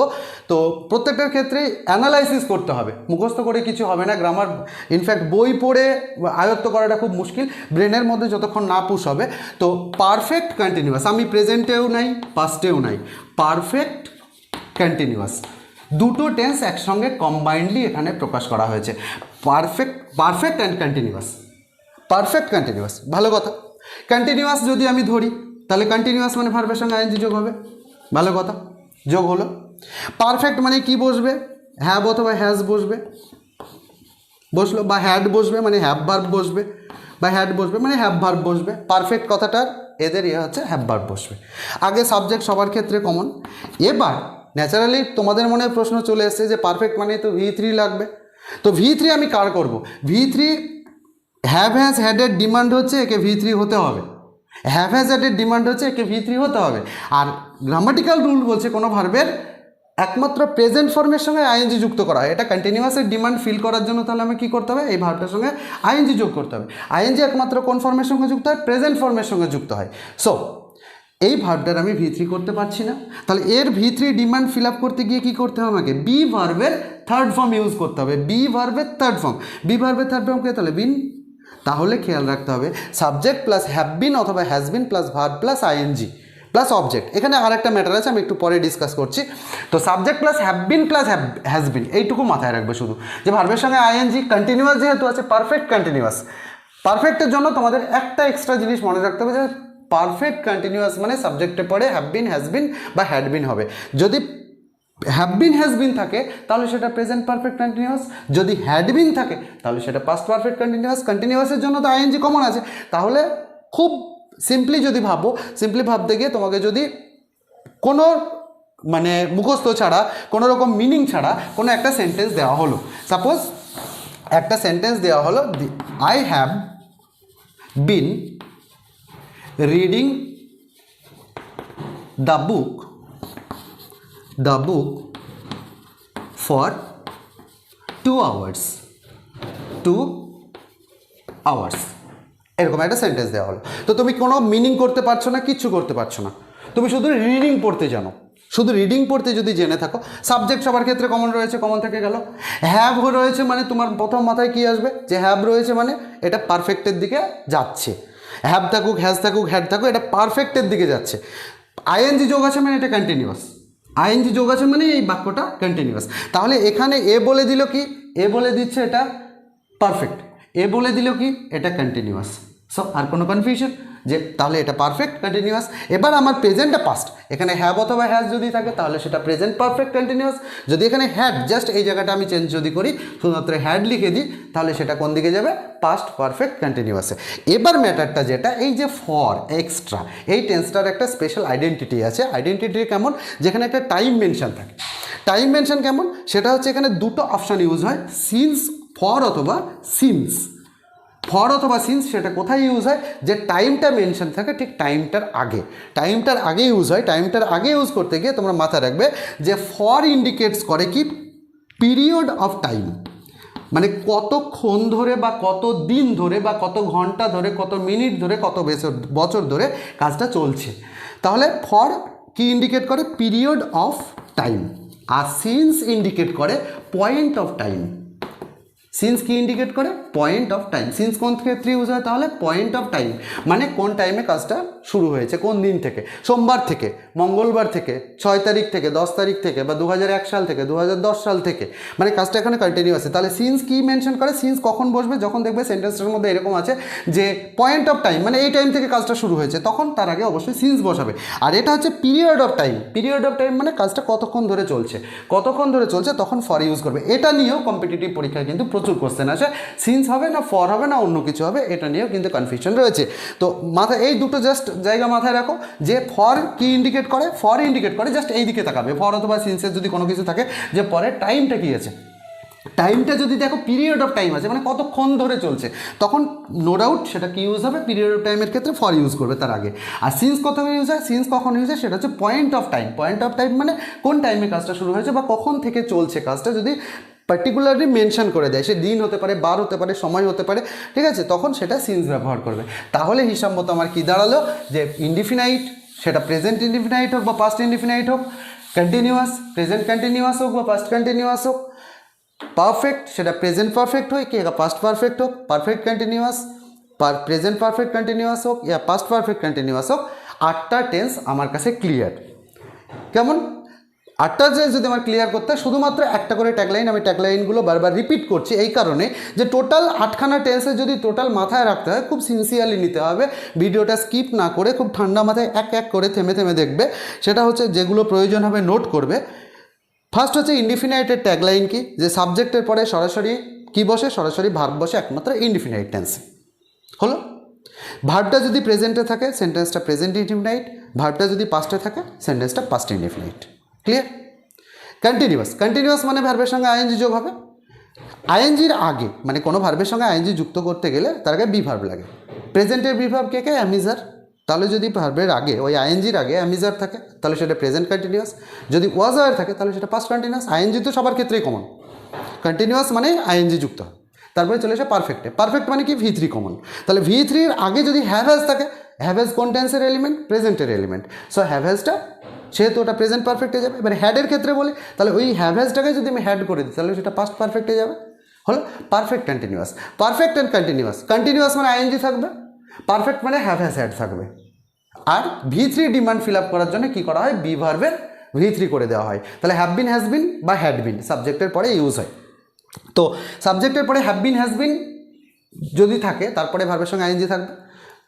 তো প্রত্যেকটার ক্ষেত্রে অ্যানালাইসিস করতে হবে, মুখস্থ করে কিছু হবে না। গ্রামার ইনফ্যাক্ট বই পড়ে আয়ত্ত করাটা খুব মুশকিল, ব্রেনের মধ্যে যতক্ষণ না পুশ হবে। তো পারফেক্ট কন্টিনিউয়াস, আমি প্রেজেন্টেও নাই পাস্টেও নাই, পারফেক্ট কন্টিনিউয়াস, দুটো টেন্স একসঙ্গে কম্বাইন্ডলি এখানে প্রকাশ করা হয়েছে। Perfect and continuous, perfect continuous, ভালো কথা। কন্টিনিউয়াস যদি আমি ধরি, তাহলে কন্টিনিউয়াস মানে ভার্বের সঙ্গে আইএনজি যোগ হবে, ভালো কথা, যোগ হলো। পারফেক্ট মানে কি বসবে? হ্যাভ অথবা হ্যাজ বসবে, বসলো, বা হ্যাড বসবে মানে হ্যাভ ভার্ব বসবে, বা হ্যাড বসবে মানে হ্যাভ ভার্ব বসবে। পারফেক্ট কথাটার এদের হচ্ছে হ্যাভ ভার্ব বসবে। আগে সাবজেক্ট সবার ক্ষেত্রে কমন। এবার ন্যাচারালি তোমাদের মনে প্রশ্ন চলে এসছে যে পারফেক্ট মানে তো V3 লাগবে, তো V3 আমি কার করব? V3 হ্যাভ হ্যাজ হ্যাডের ডিমান্ড হচ্ছে একে V3 হতে হবে, হ্যাভ হ্যাজ হ্যাডের ডিমান্ড হচ্ছে একে V3 হতে হবে। আর গ্রামাটিক্যাল রুল বলছে কোনো ভার্বের একমাত্র প্রেজেন্ট ফর্মের সঙ্গে আইএনজি যুক্ত করা হয়। এটা কন্টিনিউয়াসের ডিমান্ড ফিল করার জন্য তাহলে আমি কী করতে হবে? এই ভার্বটার সঙ্গে আইএনজি যোগ করতে হবে। আইএনজি একমাত্র কোন ফর্মের সঙ্গে যুক্ত হয়? প্রেজেন্ট ফর্মের সঙ্গে যুক্ত হয়। সো এই ভার্বটার আমি V3 করতে পারছি না, তাহলে এর V3 ডিমান্ড ফিল আপ করতে গিয়ে কী করতে হবে? আমাকে বি ভার্বের থার্ড ফর্ম ইউজ করতে হবে, বি ভার্বের থার্ড ফর্ম। বি ভার্বের থার্ড ফর্ম কে? তাহলে বিন। তাহলে খেয়াল রাখতে হবে সাবজেক্ট প্লাস হ্যাভ বিন অথবা has been plus verb plus ING plus object. এখানে আর একটা ম্যাটার আছে, আমি একটু পরে ডিসকাস করছি। তো subject plus have been plus has been, এইটুকু মাথায় রাখবে শুধু, যে ভার্বের সঙ্গে আইএনজি কন্টিনিউয়াস যেহেতু আছে, পারফেক্ট কন্টিনিউয়াস। পারফেক্টের জন্য তোমাদের একটা এক্সট্রা জিনিস মনে রাখতে হবে, যে পারফেক্ট কন্টিনিউয়াস মানে সাবজেক্টে পড়ে হ্যাভ বিন, হ্যাজ বিন বা হ্যাড বিন হবে। যদি হ্যাভ বিন হ্যাজ বিন থাকে তাহলে সেটা প্রেজেন্ট পারফেক্ট কন্টিনিউয়াস, যদি হ্যাড বিন থাকে তাহলে সেটা পাস্ট পারফেক্ট কন্টিনিউয়াস। কন্টিনিউয়াসের জন্য তো আইএনজি কমন আছে। তাহলে খুব সিম্পলি যদি ভাবো, সিম্পলি ভাবতে গিয়ে তোমাকে যদি কোনো মানে মুখস্থ ছাড়া, কোনো রকম মিনিং ছাড়া কোনো একটা সেন্টেন্স দেওয়া হলো, সাপোজ একটা সেন্টেন্স দেওয়া হলো, I have been reading the book for 2 hours, 2 hours, এরকম একটা সেন্টেন্স দেওয়া হলো। তো তুমি কোনো মিনিং করতে পারছো না, কিচ্ছু করতে পারছো না, তুমি শুধু রিডিং পড়তে জানো। শুধু রিডিং পড়তে যদি জেনে থাকো, সাবজেক্ট সবার ক্ষেত্রে কমন রয়েছে, কমন থেকে গেল। হ্যাভ রয়েছে মানে তোমার প্রথম মাথায় কি আসবে? যে হ্যাভ রয়েছে মানে এটা পারফেক্টের দিকে যাচ্ছে। হ্যাভ থাকুক, হ্যাজ থাকুক, হ্যাড থাকুক, এটা পারফেক্টের দিকে যাচ্ছে। আইএনজি যোগ আছে মানে এটা কন্টিনিউয়াস, আইএনজি যোগ আছে মানে এই বাক্যটা কন্টিনিউয়াস। তাহলে এখানে এ বলে দিল কি? এ বলে দিচ্ছে এটা পারফেক্ট, এ বলে দিল কি? এটা কন্টিনিউয়াস। সো আর কোনো কনফিউশন যে তাহলে এটা পারফেক্ট কন্টিনিউয়াস। এবার আমার প্রেজেন্টটা পাস্ট, এখানে হ্যাভ অথবা হ্যাজ যদি থাকে তাহলে সেটা প্রেজেন্ট পারফেক্ট কন্টিনিউয়াস। যদি এখানে হ্যাড, জাস্ট এই জায়গাটা আমি চেঞ্জ যদি করি, শুধুমাত্র হ্যাড লিখে দিই, তাহলে সেটা কোন দিকে যাবে? পাস্ট পারফেক্ট কন্টিনিউয়াসে। এবার ম্যাটারটা যেটা, এই যে ফর এক্সট্রা, এই টেন্সটার একটা স্পেশাল আইডেন্টিটি আছে। আইডেন্টিটি কেমন? যেখানে একটা টাইম মেনশন থাকে। টাইম মেনশন কেমন? সেটা হচ্ছে এখানে দুটো অপশান ইউজ হয়, সিন্স, ফর অথবা সিন্স। ফর অথবা সিন্স সেটা কোথায় ইউজ হয়? যে টাইমটা মেনশন থাকে ঠিক টাইমটার আগে, টাইমটার আগে ইউজ হয়। টাইমটার আগে ইউজ করতে গিয়ে তোমরা মাথায় রাখবে যে ফর ইন্ডিকেটস করে কি? পিরিয়ড অফ টাইম, মানে কতক্ষণ ধরে বা কত দিন ধরে বা কত ঘন্টা ধরে, কত মিনিট ধরে, কত বছর ধরে কাজটা চলছে। তাহলে ফর কি ইন্ডিকেট করে? Period of time. আর সিন্স ইন্ডিকেট করে পয়েন্ট অফ টাইম। সিন্স কি ইন্ডিকেট করে? Point of time. সিন্স কোন ক্ষেত্রে ইউজ হয় তাহলে? পয়েন্ট অফ টাইম, মানে কোন টাইমে কাজটা শুরু হয়েছে, কোন দিন থেকে, সোমবার থেকে, মঙ্গলবার থেকে, 6 তারিখ থেকে, 10 তারিখ থেকে, বা 2001 সাল থেকে, 2010 সাল থেকে, মানে কাজটা এখানে কন্টিনিউ আছে। তাহলে সিন্স কি মেনশন করে? সিন্স কখন বসবে? যখন দেখবে সেন্টেন্সটার মধ্যে এরকম আছে যে পয়েন্ট অফ টাইম, মানে এই টাইম থেকে কাজটা শুরু হয়েছে, তখন তার আগে অবশ্যই সিন্স বসাবে। আর এটা হচ্ছে period of time. Period of time মানে কাজটা কতক্ষণ ধরে চলছে, কতক্ষণ ধরে চলছে তখন ফর ইউজ করবে। এটা নিয়েও কম্পিটিটিভ পরীক্ষায় কিন্তু প্রচুর কোশ্চেন আসে। সিন্স হবে না ফর হবে না অন্য কিছু হবে, এটা নিয়েও কিন্তু কনফিউশন রয়েছে। তো মাথায় এই দুটো জাস্ট জায়গা মাথায় রাখো যে ফর কি ইন্ডিকেট করে? ফর ইন্ডিকেট করে জাস্ট এই দিকে তাকাবে। ফর অথবা সিন্সের যদি কোনো কিছু থাকে যে পরে টাইমটা কী আছে, টাইমটা যদি দেখো পিরিয়ড অফ টাইম আছে মানে কতক্ষণ ধরে চলছে, তখন নো ডাউট সেটা কি ইউজ হবে? পিরিয়ড অফ টাইমের ক্ষেত্রে ফর ইউজ করবে তার আগে। আর সিন্স কত ইউজ হয়? সিন্স কখন ইউজ হয় সেটা হচ্ছে point of time. Point of time মানে কোন টাইমে কাজটা শুরু হয়েছে বা কখন থেকে চলছে কাজটা, যদি পার্টিকুলারলি মেনশন করে দেয়, সে দিন হতে পারে, বার হতে পারে, সময় হতে পারে, ঠিক আছে, তখন সেটা সিন্স ব্যবহার করবে। তাহলে হিসাব মতো আমার কী দাঁড়ালো যে ইনডিফিনাইট, সেটা প্রেজেন্ট ইনডিফিনাইট হোক বা পাস্ট ইনডিফিনাইট হোক, কন্টিনিউয়াস, প্রেজেন্ট কন্টিনিউয়াস হোক বা পাস্ট কন্টিনিউয়াস হোক, পারফেক্ট সেটা প্রেজেন্ট পারফেক্ট হোক কি পাস্ট পারফেক্ট হোক, perfect continuous present perfect continuous হোক ইয়া পাস্ট পারফেক্ট কন্টিনিউয়াস হোক, 8টা টেন্স আমার কাছে ক্লিয়ার। কেমন? 8টা টেন্স যদি আমার ক্লিয়ার করতে হয়, শুধুমাত্র একটা করে ট্যাগলাইন, আমি ট্যাগলাইনগুলো বারবার রিপিট করছি এই কারণে যে টোটাল 8খানা টেন্সে যদি টোটাল মাথায় রাখতে হয়, খুব সিনসিয়ারলি নিতে হবে, ভিডিওটা স্কিপ না করে খুব ঠান্ডা মাথায় এক এক করে থেমে থেমে দেখবে। সেটা হচ্ছে যেগুলো প্রয়োজন হবে নোট করবে। ফার্স্ট হচ্ছে ইনডিফিনাইটের ট্যাগলাইন কি, যে সাবজেক্টের পরে সরাসরি কি বসে? সরাসরি ভার্ব বসে একমাত্র ইনডিফিনাইট টেন্সে। হলো? ভার্বটা যদি প্রেজেন্টে থাকে সেন্টেন্সটা প্রেজেন্ট ইনডিফিনাইট, ভার্বটা যদি পাস্টে থাকে সেন্টেন্সটা past indefinite. Clear? Continuous, continuous মানে ভার্বের সঙ্গে আইএনজি যোগ হবে। আইএনজির আগে মানে কোনো ভার্বের সঙ্গে আইএনজি যুক্ত করতে গেলে তার আগে বি ভার্ব লাগে। প্রেজেন্টের বি ভার্ব কে? অ্যামিজার। তাহলে যদি ভার্বের আগে ওই আইএনজির আগে অ্যামিজার থাকে তাহলে সেটা প্রেজেন্ট কন্টিনিউয়াস, যদি ওয়াজ আর থাকে তাহলে সেটা পাস্ট কন্টিনিউয়াস। আইএনজি তো সবার ক্ষেত্রেই কমন, কন্টিনিউয়াস মানে আইএনজি যুক্ত হয়। তারপরে চলে এসে পারফেক্টে। পারফেক্ট মানে কি? V3 common. তাহলে V3-র আগে যদি হ্যাভ হ্যাজ থাকে, হ্যাভ হ্যাজ কোন টেন্সের এলিমেন্ট? প্রেজেন্টের এলিমেন্ট। সো হ্যাভ হ্যাজটা সেহেতু ওটা প্রেজেন্ট পারফেক্টে যাবে। এবার হ্যাডের ক্ষেত্রে বলি তাহলে ওই হ্যাভ হ্যাজটাকে যদি আমি হ্যাড করে দিই তাহলে সেটা পাস্ট পারফেক্টে যাবে। হলো? Perfect continuous. Perfect and continuous, continuous মানে আইএনজি থাকবে, পারফেক্ট মানে হ্যাভ হ্যাজ হ্যাড থাকবে। আর V3 ডিমান্ড ফিল আপ করার জন্য কী করা হয়? বি ভার্বের V3 করে দেওয়া হয়। তাহলে হ্যাভ বিন, হ্যাজ বিন বা হ্যাড বিন সাবজেক্টের পরে ইউজ হয়। তো সাবজেক্টের পরে হ্যাভ বিন, হ্যাজ বিন যদি থাকে তারপরে ভার্বের সঙ্গে আইএনজি থাকবে,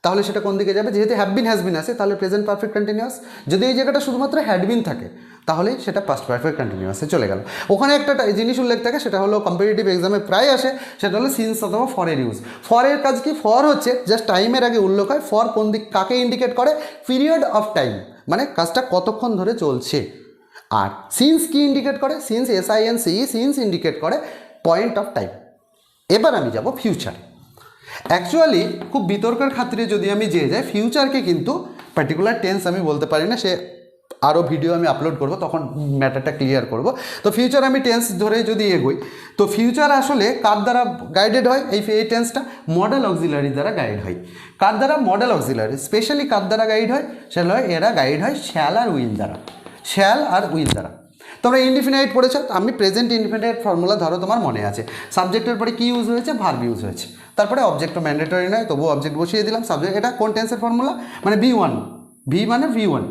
তাহলে সেটা কোন দিকে যাবে? যেহেতু হ্যাভ বিন হ্যাজ বিন আছে তাহলে প্রেজেন্ট পারফেক্ট কন্টিনিউয়াস। যদি এই জায়গাটা শুধুমাত্র হ্যাড বিন থাকে তাহলে সেটা পাস্ট পারফেক্ট কন্টিনিউয়াসে চলে গেল। ওখানে একটা জিনিস উল্লেখ থাকে, সেটা হলো কম্পিটিটিভ এক্সামে প্রায় আসে, সেটা হলো সিন্স অথবা ফরের ইউজ। ফরের কাজ কি? ফর হচ্ছে জাস্ট টাইমের আগে উল্লেখ হয়। ফর কোন দিক কাকে ইন্ডিকেট করে? পিরিয়ড অফ টাইম, মানে কাজটা কতক্ষণ ধরে চলছে। আর সিন্স কি ইন্ডিকেট করে? সিন্স SINC, সিন্স ইন্ডিকেট করে পয়েন্ট অফ টাইম। এবার আমি যাব ফিউচারে। অ্যাকচুয়ালি খুব বিতর্কের খাতিরে যদি আমি যাই, ফিউচারকে কিন্তু পার্টিকুলার টেন্স আমি বলতে পারি না, সে আরও ভিডিও আমি আপলোড করব তখন ম্যাটারটা ক্লিয়ার করব। তো ফিউচার আমি টেন্স ধরে যদি এগোই, তো ফিউচার আসলে কার দ্বারা গাইডেড হয়? এই টেন্সটা মডেল অক্সিলারি দ্বারা গাইড হয়। কার দ্বারা? Modal auxiliary. স্পেশালি কার দ্বারা গাইড হয়? সেটা হয় এরা গাইড হয় শ্যাল আর উইল দ্বারা। শ্যাল আর উইল দ্বারা। তোমরা ইনডিফিনাইট পড়েছ, আমি প্রেজেন্ট ইনডিফিনাইট ফর্মুলা ধরো তোমার মনে আছে, সাবজেক্টের পরে কি ইউজ হয়েছে? ভার্ব ইউজ হয়েছে। তারপরে অবজেক্টও ম্যান্ডেটরি নয়, তবুও অবজেক্ট বসিয়ে দিলাম। সাবজেক্ট এটা কোন টেন্সের ফর্মুলা? মানে V1, ভি মানে V1।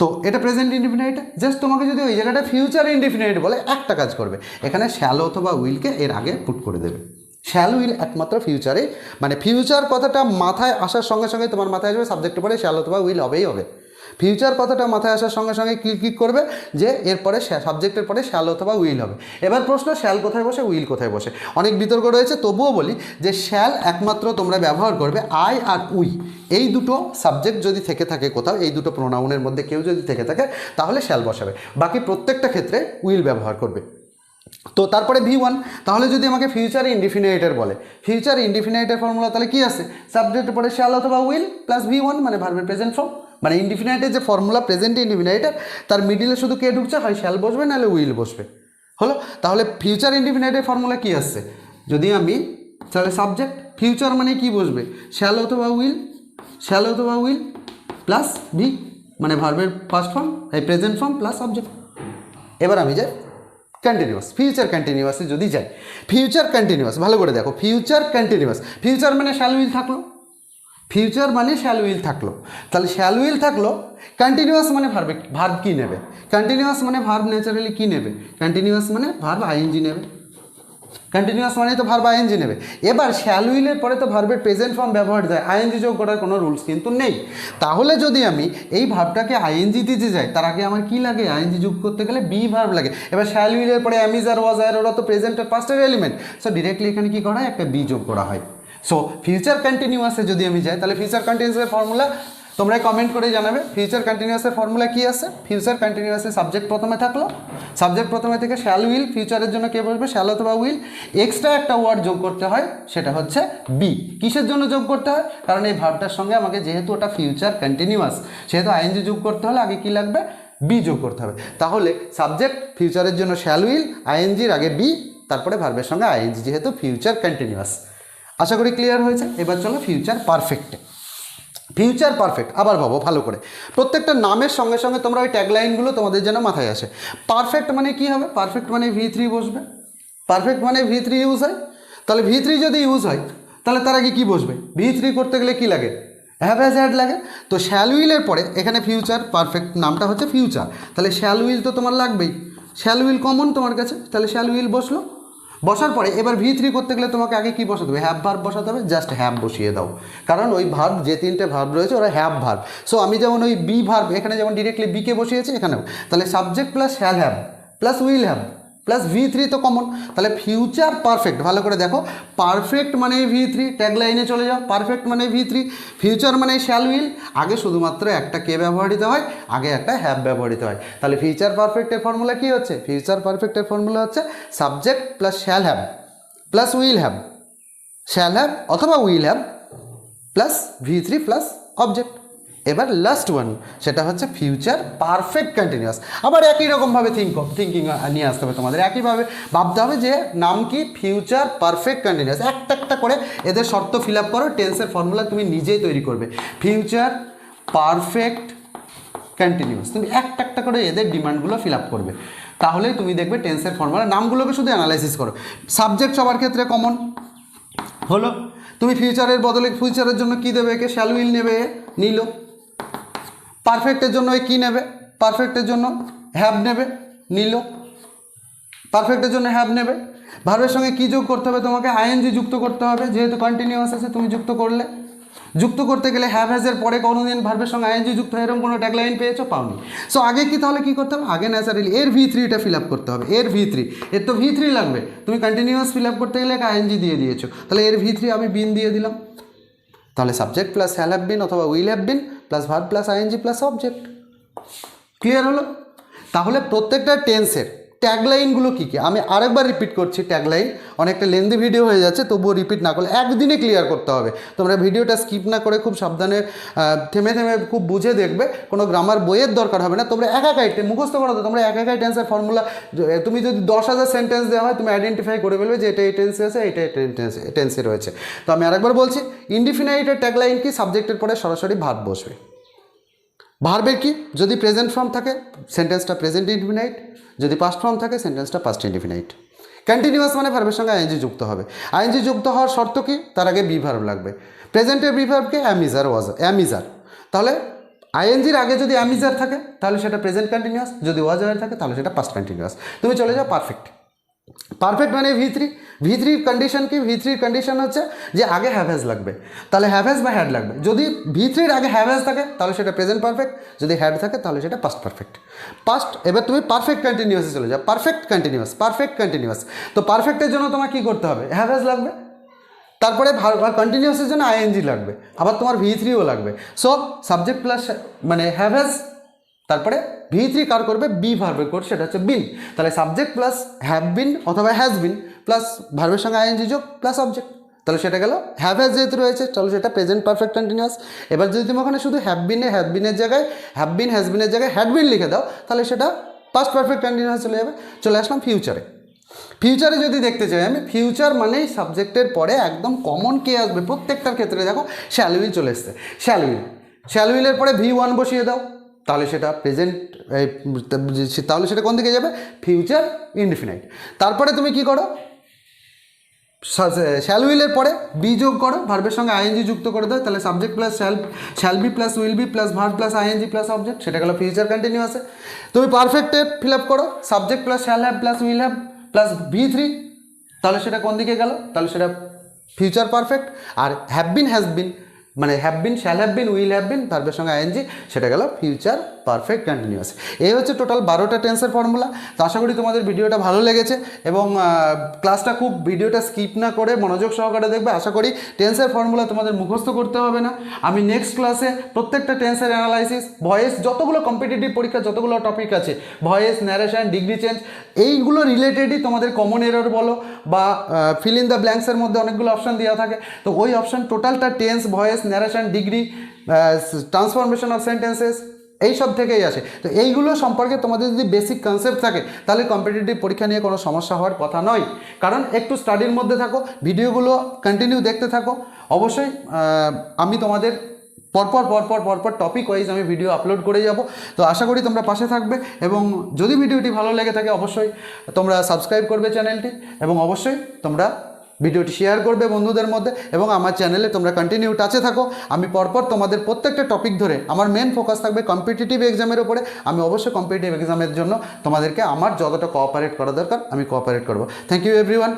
তো এটা প্রেজেন্ট ইনডিফিনাইট। জাস্ট তোমাকে যদি ওই জায়গাটা ফিউচার ইনডিফিনাইট বলে একটা কাজ করবে, এখানে শ্যাল অথবা উইলকে এর আগে পুট করে দেবে। শ্যাল উইল একমাত্র ফিউচারে, মানে ফিউচার কথাটা মাথায় আসার সঙ্গে সঙ্গে তোমার মাথায় আসবে সাবজেক্টের পরে শ্যাল অথবা উইল হবেই হবে। ফিউচার কথাটা মাথায় আসার সঙ্গে সঙ্গে ক্লিক করবে যে এরপরে সাবজেক্টের পরে শ্যাল অথবা উইল হবে। এবার প্রশ্ন, শ্যাল কোথায় বসে, উইল কোথায় বসে? অনেক বিতর্ক রয়েছে, তবুও বলি যে শ্যাল একমাত্র তোমরা ব্যবহার করবে আই আর উই, এই দুটো সাবজেক্ট যদি থেকে থাকে কোথাও, এই দুটো প্রোনাউনের মধ্যে কেউ যদি থেকে থাকে তাহলে শ্যাল বসাবে, বাকি প্রত্যেকটা ক্ষেত্রে উইল ব্যবহার করবে। তো তারপরে V1, তাহলে যদি আমাকে ফিউচার ইনডিফিনাইটের বলে, ফিউচার ইনডিফিনাইটের ফর্মুলা তাহলে কি আছে? সাবজেক্টের পরে শ্যাল অথবা উইল প্লাস V1 মানে ভার্বের প্রেজেন্ট ফর্ম। মানে ইনডিফিনাইটের যে ফর্মুলা প্রেজেন্ট ইনডিফিনাইটের, তার মিডিলে শুধু কে ঢুকছে? হয় শ্যাল বসবে নাহলে উইল বসবে। হলো? তাহলে ফিউচার ইনডিফিনাইটের ফর্মুলা কি আসছে? যদি আমি তাহলে সাবজেক্ট ফিউচার মানে কি বসবে? শ্যাল অথবা উইল, শ্যাল অথবা উইল প্লাস V মানে ভার্বের ফার্স্ট ফর্ম, এই প্রেজেন্ট ফর্ম প্লাস সাবজেক্ট। এবার আমি যাই কন্টিনিউয়াস, ফিউচার কন্টিনিউয়াসে যদি যাই, ফিউচার কন্টিনিউয়াস ভালো করে দেখো, ফিউচার কন্টিনিউয়াস, ফিউচার মানে শ্যাল উইল থাকলো, ফিউচার মানে শ্যাল উইল থাকলো, তাহলে শ্যাল উইল থাকলো, কন্টিনিউয়াস মানে ভার্ব কী নেবে, কন্টিনিউয়াস মানে ভার্ব ন্যাচারালি কী নেবে, কন্টিনিউয়াস মানে ভার্ব আইএনজি নেবে, কন্টিনিউয়াস মানে তো ভার্ব আইএনজি নেবে। এবার শ্যাল উইলের পরে তো ভার্বের প্রেজেন্ট ফর্ম ব্যবহার যায়, আইএনজি যোগ করার কোনো রুলস কিন্তু নেই। তাহলে যদি আমি এই ভার্বটাকে আইএনজি দিতে যাই, তার আগে আমার কি লাগে, আইএনজি যোগ করতে গেলে বি ভার্ব লাগে। এবার শ্যাল উইলের পরে অ্যাম ইজ আর ওয়াজ আর ওরা তো প্রেজেন্টের পাস্টের এলিমেন্ট, সো ডিরেক্টলি এখানে কি করা হয়, একটা বি যোগ করা হয়। সো ফিউচার কন্টিনিউয়াসে যদি আমি যাই, তাহলে ফিউচার কন্টিনিউয়াসের ফর্মুলা তোমরা কমেন্ট করে জানাবে। ফিউচার কন্টিনিউয়াসের ফর্মুলা কী আছে, ফিউচার কন্টিনিউয়াসে সাবজেক্ট প্রথমে থাকলো, সাবজেক্ট প্রথমে থেকে শ্যাল উইল, ফিউচারের জন্য কে বসবে, শ্যাল অথবা উইল, এক্সট্রা একটা ওয়ার্ড যোগ করতে হয়, সেটা হচ্ছে বি। কিসের জন্য যোগ করতে হয়, কারণ এই ভার্বটার সঙ্গে আমাকে যেহেতু ওটা ফিউচার কন্টিনিউয়াস, সেহেতু আইএনজি যোগ করতে হলে আগে কী লাগবে, বি যোগ করতে হবে। তাহলে সাবজেক্ট ফিউচারের জন্য শ্যাল উইল, আইএনজির আগে বি, তারপরে ভার্বের সঙ্গে আইএনজি, যেহেতু ফিউচার কন্টিনিউয়াস। আশা করি ক্লিয়ার হয়েছে। এবার চলো ফিউচার পারফেক্টে। ফিউচার পারফেক্ট আবার ভাবো ভালো করে, প্রত্যেকটা নামের সঙ্গে সঙ্গে তোমরা ওই ট্যাগলাইনগুলো তোমাদের যেন মাথায় আসে। পারফেক্ট মানে কি হবে, পারফেক্ট মানে V3 বসবে, পারফেক্ট মানে V3 ইউজ হয়, তাহলে V3 যদি ইউজ হয় তাহলে তার আগে কী বসবে, V3 করতে গেলে কি লাগে, হ্যাভ হ্যাজ হ্যাড লাগে। তো শ্যাল উইলের পরে এখানে ফিউচার পারফেক্ট নামটা হচ্ছে ফিউচার, তাহলে শ্যাল উইল তো তোমার লাগবেই, শ্যাল উইল কমন তোমার কাছে, তাহলে শ্যাল উইল বসলো। বসার পরে এবার V3 করতে গেলে তোমাকে আগে কি বসাতে হবে, হ্যাভ ভার্ব বসাতে হবে, জাস্ট হ্যাভ বসিয়ে দাও, কারণ ওই ভার্ব যে তিনটে ভার্ব রয়েছে ওরা হ্যাভ ভার্ব। সো আমি যেমন ওই বি ভার্ব এখানে যেমন ডিরেক্টলি বিকে বসিয়েছি এখানেও, তাহলে subject plus shall have plus will have plus V3 তো কমন, তাহলে ফিউচার পারফেক্ট। ভালো করে দেখো, পারফেক্ট মানে V3, ট্যাগ লাইনে চলে যাও, পারফেক্ট মানে V3, ফিউচার মানে শ্যাল উইল, আগে শুধুমাত্র একটা কে ব্যবহৃত হয়, আগে একটা হ্যাভ ব্যবহৃত হয়। তাহলে ফিউচার পারফেক্টের ফর্মুলা কী হচ্ছে, ফিউচার পারফেক্টের ফর্মুলা হচ্ছে subject plus shall have plus will have, shall have অথবা will have plus V3 plus object. এবার লাস্ট ওয়ান, সেটা হচ্ছে ফিউচার পারফেক্ট কন্টিনিউয়াস। আবার একই রকমভাবে থিঙ্কিং নিয়ে আসতে হবে তোমাদের, একইভাবে ভাবতে হবে যে নাম কি, ফিউচার পারফেক্ট কন্টিনিউয়াস। একটা একটা করে এদের শর্ত ফিল আপ করো, টেন্সের ফর্মুলা তুমি নিজেই তৈরি করবে। ফিউচার পারফেক্ট কন্টিনিউয়াস, তুমি একটা একটা করে এদের ডিমান্ডগুলো ফিল আপ করবে, তাহলেই তুমি দেখবে টেন্সের ফর্মুলা। নামগুলোকে শুধু অ্যানালাইসিস করো। সাবজেক্ট সবার ক্ষেত্রে কমন হলো, তুমি ফিউচারের বদলে ফিউচারের জন্য কী দেবে, একে শ্যাল উইল নেবে, নিল। পারফেক্টের জন্য কী নেবে, পারফেক্টের জন্য হ্যাভ নেবে, নিল। পারফেক্টের জন্য হ্যাভ নেবে, ভার্বের সঙ্গে কী যোগ করতে হবে, তোমাকে আইএনজি যুক্ত করতে হবে, যেহেতু কন্টিনিউয়াস আছে তুমি যুক্ত করলে। যুক্ত করতে গেলে হ্যাভ হ্যাজের পরে কোনো দিন ভার্বের সঙ্গে আইএনজি যুক্ত হয় এরকম কোনো ট্যাগলাইন পেয়েছো, পাওনি। সো আগে কি, তাহলে কী করতে হবে, আগে ন্যাচারালি এর V3টা ফিল আপ করতে হবে, এর V3, এর তো V3 লাগবে, তুমি কন্টিনিউয়াস ফিল আপ করতে গেলে আইএনজি দিয়ে দিয়েছো, তাহলে এর V3 আমি বিন দিয়ে দিলাম। তাহলে subject plus shall have been অথবা will have been plus verb plus ING plus object. Clear হলো? তাহলে প্রত্যেকটা টেন্সের ট্যাগলাইনগুলো কী কী, আমি আরেকবার রিপিট করছি। ট্যাগলাইন অনেকটা লেন্দি ভিডিও হয়ে যাচ্ছে, তবুও রিপিট না করলে একদিনে ক্লিয়ার করতে হবে। তোমরা ভিডিওটা স্কিপ না করে খুব সাবধানে থেমে থেমে খুব বুঝে দেখবে, কোনো গ্রামার বইয়ের দরকার হবে না। তোমরা একাই মুখস্থ করো তো, তোমরা একাই টেন্সের ফর্মুলা, তুমি যদি 10,000 সেন্টেন্স দেওয়া হয় তুমি আইডেন্টিফাই করে ফেলবে যে এটা এই টেন্সে আছে, এটা টেন্সে রয়েছে। তো আমি আরেকবার বলছি, ইনডিফিনাইটের ট্যাগলাইন কি, সাবজেক্টের পরে সরাসরি ভার্ব বসবে। ভার্বের কি, যদি প্রেজেন্ট ফর্ম থাকে সেন্টেন্সটা প্রেজেন্ট ইনডিফিনাইট, যদি পাস্ট ফর্ম থাকে সেন্টেন্সটা পাস্ট ইনডিফিনাইট। কন্টিনিউয়াস মানে ভার্বের সঙ্গে আইএনজি যুক্ত হবে। আইএনজি যুক্ত হওয়ার শর্ত কি, তার আগে বি ভার্ব লাগবে। প্রেজেন্টের বি ভার্বকে am is are was, am is are, তাহলে আইএনজির আগে যদি অ্যাম ইজ আর থাকে তাহলে সেটা প্রেজেন্ট কন্টিনিউয়াস, যদি ওয়াজ আর থাকে তাহলে সেটা পাস্ট কন্টিনিউয়াস। তুমি চলে যাও পারফেক্ট। পারফেক্ট মানে V3 কন্ডিশন কি, V3 কন্ডিশন হচ্ছে যে আগে হ্যাভ হ্যাজ লাগবে, তাহলে হ্যাভ হ্যাজ বা হ্যাড লাগবে। যদি V3 এর আগে হ্যাভ হ্যাজ থাকে তাহলে সেটা প্রেজেন্ট পারফেক্ট, যদি হ্যাড থাকে তাহলে সেটা পাস্ট পারফেক্ট। পাস্ট, এবার তুমি পারফেক্ট কন্টিনিউয়াসে চলে যাও, পারফেক্ট কন্টিনিউয়াস, পারফেক্ট কন্টিনিউয়াস। তো পারফেক্টের জন্য তোমার কী করতে হবে, হ্যাভ হ্যাজ লাগবে, তারপরে কন্টিনিউয়াসের জন্য আইএনজি লাগবে, আবার তোমার V3ও লাগবে। সো সাবজেক্ট প্লাস মানে হ্যাভ হ্যাজ, তারপরে V3 কার করবে, বি ভার্বের কোড, সেটা হচ্ছে বিন। তাহলে সাবজেক্ট প্লাস হ্যাভ বিন অথবা হ্যাজ বিন প্লাস ভার্বের সঙ্গে আইএনজি যোগ প্লাস অবজেক্ট, তাহলে সেটা গেল। হ্যাভ হ্যাজ যেহেতু রয়েছে তাহলে সেটা প্রেজেন্ট পারফেক্ট কন্টিনিউয়াস। এবার যদি তুমি ওখানে শুধু হ্যাভ বিনের জায়গায় হ্যাভ বিন হ্যাজ বিনের জায়গায় হ্যাড বিন লিখে দাও তাহলে সেটা পাস্ট পারফেক্ট কন্টিনিউয়াস চলে যাবে। চলে আসলাম ফিউচারে। ফিউচারে যদি দেখতে চাই আমি, ফিউচার মানেই সাবজেক্টের পরে একদম কমন কে আসবে প্রত্যেকটার ক্ষেত্রে, দেখো শ্যাল উইল চলে এসছে। শ্যাল উইলের পরে V1 বসিয়ে দাও, তাহলে সেটা প্রেজেন্ট, তাহলে সেটা কোন দিকে যাবে, ফিউচার ইনডিফিনাইট। তারপরে তুমি কি করো, শ্যাল উইলের পরে বি যোগ করো, ভার্বের সঙ্গে আইএনজি যুক্ত করে দাও, তাহলে subject plus shall be plus will be plus verb plus ING plus object, সেটা গেল ফিউচার কন্টিনিউয়াসে। তুমি পারফেক্টে ফিল আপ করো, subject plus shall have plus will have plus V3, তাহলে সেটা কোন দিকে গেল, তাহলে সেটা ফিউচার পারফেক্ট। আর হ্যাভ বিন হ্যাজ বিন, মানে have been shall have been will have been ভার্বের সঙ্গে আইএনজি, সেটা গেল ফিউচার পারফেক্ট কন্টিনিউয়াস। এই হচ্ছে টোটাল 12টা টেন্সের ফর্মুলা। তো আশা করি তোমাদের ভিডিওটা ভালো লেগেছে এবং ক্লাসটা খুব, ভিডিওটা স্কিপ না করে মনোযোগ সহকারে দেখবে। আশা করি টেন্সের ফর্মুলা তোমাদের মুখস্থ করতে হবে না। আমি নেক্সট ক্লাসে প্রত্যেকটা টেন্সের অ্যানালাইসিস, ভয়েস, যতগুলো কম্পিটিটিভ পরীক্ষা যতগুলো টপিক আছে, ভয়েস, ন্যারেশন, ডিগ্রি চেঞ্জ, এইগুলো রিলেটেডই তোমাদের কমন এরর বলো বা ফিল ইন দ্য ব্ল্যাঙ্কসের মধ্যে অনেকগুলো অপশান দেওয়া থাকে, তো ওই অপশান টোটালটা tense, voice, narration, degree, transformation of sentences, এই সব থেকেই আসে। তো এইগুলো সম্পর্কে তোমাদের যদি বেসিক কনসেপ্ট থাকে তাহলে কম্পিটিটিভ পরীক্ষা নিয়ে কোনো সমস্যা হওয়ার কথা নয়। কারণ একটু স্টাডির মধ্যে থাকো, ভিডিওগুলো কন্টিনিউ দেখতে থাকো। অবশ্যই আমি তোমাদের পরপর টপিক ওয়াইজ আমি ভিডিও আপলোড করে যাব। তো আশা করি তোমরা পাশে থাকবে এবং যদি ভিডিওটি ভালো লেগে থাকে অবশ্যই তোমরা সাবস্ক্রাইব করবে চ্যানেলটি এবং অবশ্যই তোমরা ভিডিওটি শেয়ার করবে বন্ধুদের মধ্যে এবং আমার চ্যানেলে তোমরা কন্টিনিউ টাচে থাকো। আমি পরপর তোমাদের প্রত্যেকটা টপিক ধরে, আমার মেন ফোকাস থাকবে কম্পিটিটিভ এক্সামের উপরে। আমি অবশ্যই কম্পিটিটিভ এক্সামের জন্য তোমাদেরকে আমার যতটা কোঅপারেট করা দরকার আমি কোঅপারেট করবো। Thank you everyone.